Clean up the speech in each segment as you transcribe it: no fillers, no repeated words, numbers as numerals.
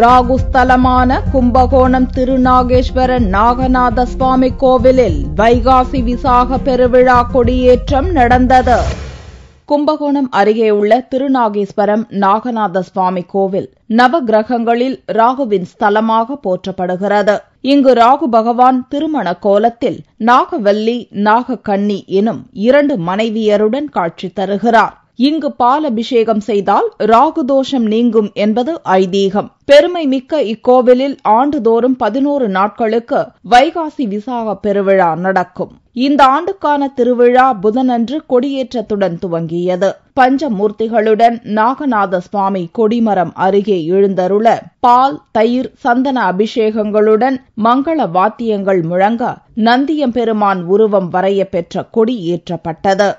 ராகுஸ்தலமான கும்பகோணம் திருநாகேஸ்வர நாகநாத சுவாமி கோவிலில் வைகாசி விசாக பெருவிழா கொடியேற்றம் நடந்தது. கும்பகோணம் அருகே உள்ள திருநாகேஸ்வரம் நாகநாத சுவாமி கோவில் நவகிரகங்களில் ராகுவின் ஸ்தலமாக போற்றப்படுகிறது. இங்கு ராகு பகவான் திருமண கோலத்தில் நாகவல்லி நாகக்கன்னி எனும் 2 மனைவியருடன் காட்சி தருகிறார். இங்கு பாலபிஷேகம் செய்தால் ராகு தோஷம் நீங்கும் என்பது ஐதீகம். பெருமை மிக்க இக்கோவிலில் ஆண்டுதோறும் 11 நாட்களுக்கு வைகாசி விசாக பெருவிழா நடக்கும். இந்த ஆண்டுக்கான திருவிழா புதனன்று கொடியேற்றத்துடன் துவங்கியது. பஞ்சமூர்த்திகளுடன் நாகநாத சுவாமி கொடிமரம் அருகே எழுந்தருள பால், தயிர், சந்தன அபிஷேகங்களுடன் மங்கள வாத்தியங்கள் முழங்க நந்தியம்பெருமான் உருவம் வரைய பெற்ற கொடி ஏற்றப்பட்டது.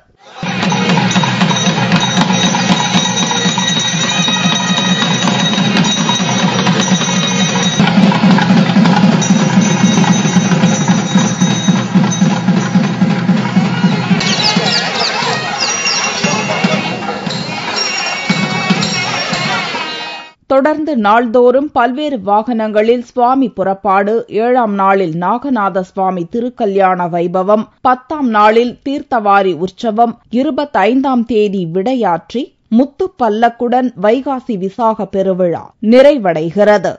தொடர்ந்து நாள்தோறும் பல்வேறு வாகனங்களில் சுவாமி புறப்பாடு, 7ஆம் நாளில் நாகநாத சுவாமி திருக்கல்யாண வைபவம், 10ஆம் நாளில் தீர்த்தவாரி உற்சவம், 25ஆம் தேதி விடையாற்றி முத்து பல்லக்குடன் வைகாசி விசாக பெருவிழா நிறைவடைகிறது.